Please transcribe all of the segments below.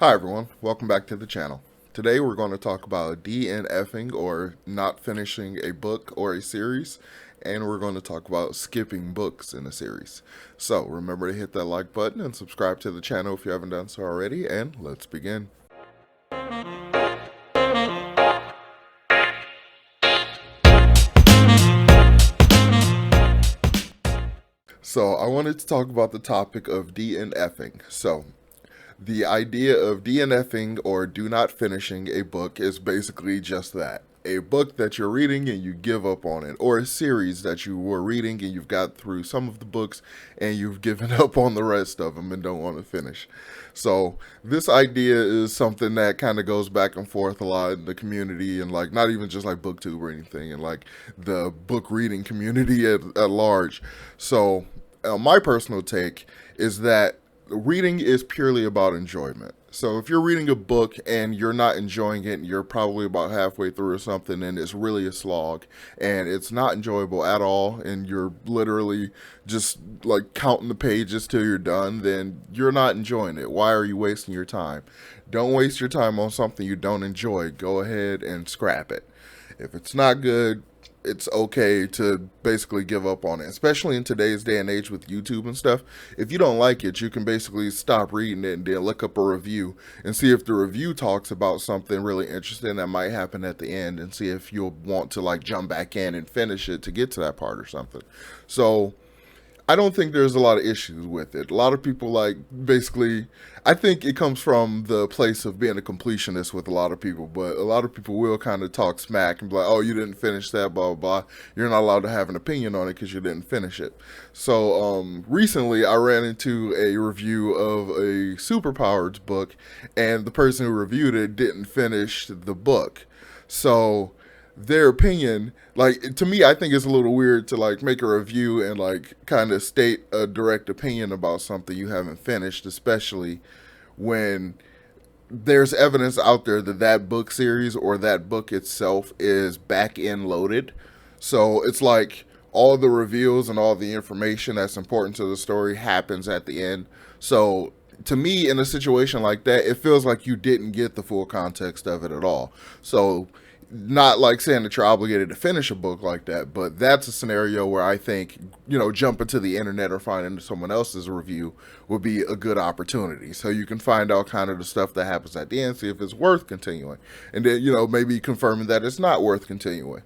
Hi everyone, welcome back to the channel. Today we're going to talk about DNFing or not finishing a book or a series, and we're going to talk about skipping books in a series. So remember to hit that like button and subscribe to the channel if you haven't done so already, and let's begin. So I wanted to talk about the topic of DNFing. So the idea of DNFing or do not finishing a book is basically just that. A book that you're reading and you give up on it, or a series that you were reading and you've got through some of the books and you've given up on the rest of them and don't want to finish. So, this idea is something that kind of goes back and forth a lot in the community, and like not even just like booktube or anything, and like the book reading community at large. So, my personal take is that reading is purely about enjoyment. So if you're reading a book and you're not enjoying it, and you're probably about halfway through or something, and it's really a slog, and it's not enjoyable at all, and you're literally just like counting the pages till you're done, then you're not enjoying it. Why are you wasting your time? Don't waste your time on something you don't enjoy. Go ahead and scrap it. If it's not good, it's okay to basically give up on it, especially in today's day and age with YouTube and stuff. If you don't like it, you can basically stop reading it and then look up a review and see if the review talks about something really interesting that might happen at the end, and see if you'll want to like jump back in and finish it to get to that part or something. So I don't think there's a lot of issues with it. A lot of people like basically, I think it comes from the place of being a completionist with a lot of people, but a lot of people will kind of talk smack and be like, oh, you didn't finish that, blah, blah, blah. You're not allowed to have an opinion on it because you didn't finish it. So recently I ran into a review of a superpowers book, and the person who reviewed it didn't finish the book. So their opinion, like, to me, I think it's a little weird to like make a review and like kind of state a direct opinion about something you haven't finished, especially when there's evidence out there that that book series or that book itself is back end loaded. So it's like all the reveals and all the information that's important to the story happens at the end. So to me, in a situation like that, it feels like you didn't get the full context of it at all. So not like saying that you're obligated to finish a book like that, but that's a scenario where I think, jumping to the internet or finding someone else's review would be a good opportunity. So you can find out kind of the stuff that happens at the end, see if it's worth continuing. And then, maybe confirming that it's not worth continuing.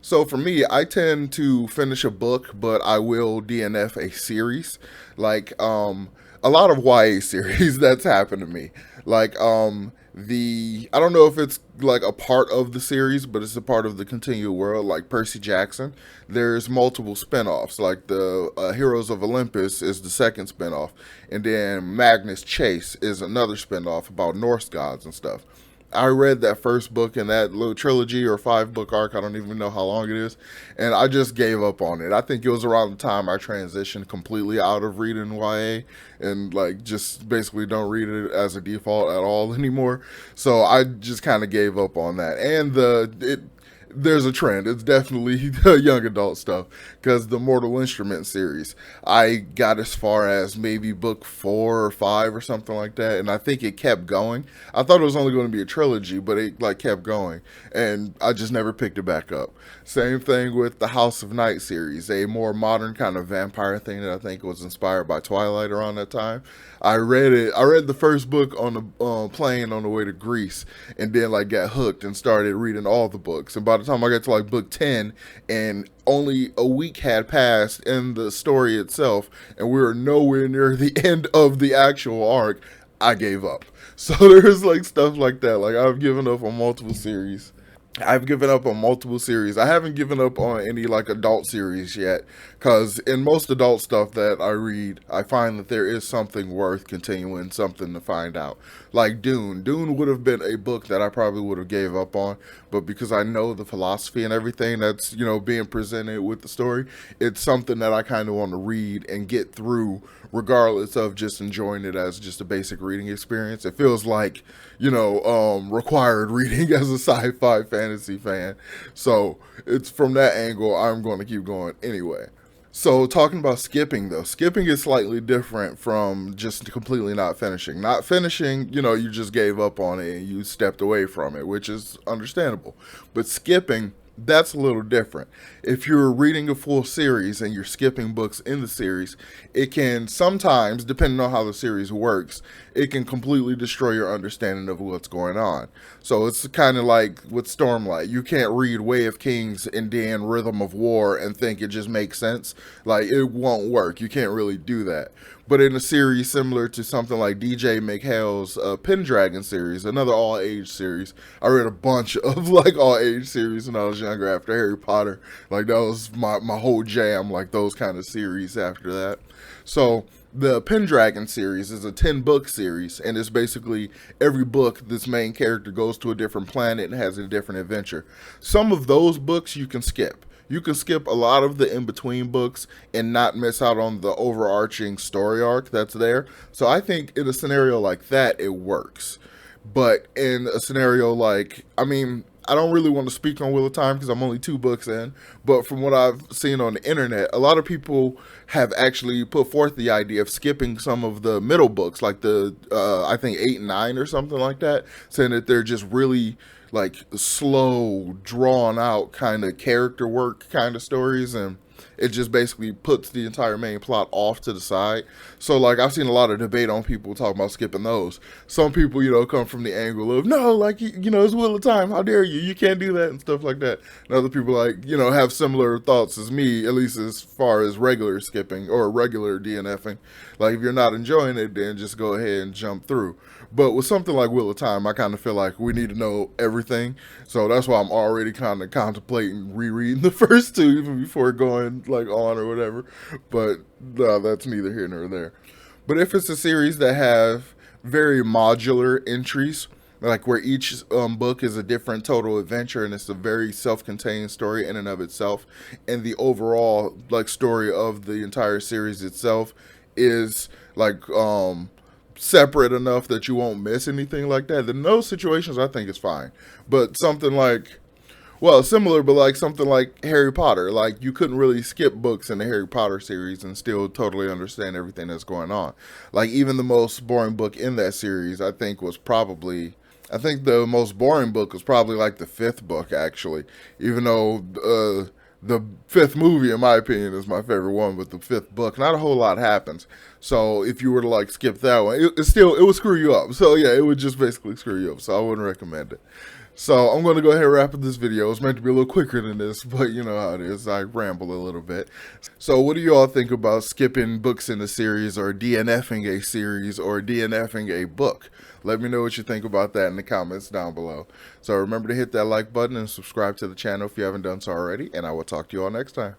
So for me, I tend to finish a book, but I will DNF a series. Like, a lot of YA series that's happened to me. Like, I don't know if it's like a part of the series, but it's a part of the continued world, like Percy Jackson. There's multiple spinoffs, like the Heroes of Olympus is the second spinoff, and then Magnus Chase is another spinoff about Norse gods and stuff. I read that first book in that little trilogy or 5 book arc. I don't even know how long it is. And I just gave up on it. I think it was around the time I transitioned completely out of reading YA and like just basically don't read it as a default at all anymore. So I just kind of gave up on that. And there's a trend. It's definitely the young adult stuff, because the Mortal Instrument series, I got as far as maybe book 4 or 5 or something like that, and I think it kept going. I thought it was only going to be a trilogy, but it like kept going, and I just never picked it back up. Same thing with the House of Night series, a more modern kind of vampire thing that I think was inspired by Twilight around that time. I read it. I read the first book on the plane on the way to Greece, and then like got hooked and started reading all the books. And by the time I got to like book 10, and only a week had passed in the story itself, and we were nowhere near the end of the actual arc, I gave up. So there's like stuff like that. Like I've given up on multiple series. I've given up on multiple series. I haven't given up on any like adult series yet, because in most adult stuff that I read, I find that there is something worth continuing, something to find out. Like Dune. Dune would have been a book that I probably would have gave up on, but because I know the philosophy and everything that's, being presented with the story, it's something that I kind of want to read and get through regardless of just enjoying it as just a basic reading experience. It feels like, required reading as a sci-fi fantasy fan. So it's from that angle, I'm going to keep going anyway. So talking about skipping though, skipping is slightly different from just completely not finishing. Not finishing, you just gave up on it and you stepped away from it, which is understandable. But skipping, that's a little different. If you're reading a full series and you're skipping books in the series, it can sometimes, depending on how the series works, it can completely destroy your understanding of what's going on. So it's kind of like with Stormlight. You can't read Way of Kings and then Rhythm of War and think it just makes sense. Like, it won't work. You can't really do that. But in a series similar to something like DJ McHale's Pendragon series, another all-age series, I read a bunch of like all-age series when I was younger after Harry Potter. Like, that was my whole jam, like those kind of series after that. So the Pendragon series is a 10-book series, and it's basically every book this main character goes to a different planet and has a different adventure. Some of those books you can skip. You can skip a lot of the in-between books and not miss out on the overarching story arc that's there. So I think in a scenario like that, it works. But in a scenario like, I don't really want to speak on Wheel of Time because I'm only 2 books in, but from what I've seen on the internet, a lot of people have actually put forth the idea of skipping some of the middle books, like the, I think 8 and 9 or something like that, saying that they're just really like slow, drawn out kind of character work kind of stories, and it just basically puts the entire main plot off to the side. So like I've seen a lot of debate on people talking about skipping those. Some people, come from the angle of no, like it's Wheel of Time, how dare you can't do that and stuff like that. And other people like, have similar thoughts as me, at least as far as regular skipping or regular DNFing. Like if you're not enjoying it, then just go ahead and jump through. But with something like Wheel of Time, I kind of feel like we need to know everything. So that's why I'm already kind of contemplating rereading the first 2 even before going like on or whatever. But no, that's neither here nor there. But if it's a series that have very modular entries, like where each book is a different total adventure and it's a very self-contained story in and of itself, and the overall like story of the entire series itself is like separate enough that you won't miss anything like that, then those situations I think is fine. But something like, well, similar, but like something like Harry Potter, like you couldn't really skip books in the Harry Potter series and still totally understand everything that's going on. Like even the most boring book in that series, I think the most boring book was probably like the 5th book actually, even though the 5th movie, in my opinion, is my favorite one. But the 5th book, not a whole lot happens. So if you were to like skip that one, it would screw you up. So yeah, it would just basically screw you up. So I wouldn't recommend it. So I'm going to go ahead and wrap up this video. It was meant to be a little quicker than this, but you know how it is. I ramble a little bit. So what do you all think about skipping books in a series, or DNFing a series, or DNFing a book? Let me know what you think about that in the comments down below. So remember to hit that like button and subscribe to the channel if you haven't done so already, and I will talk to you all next time.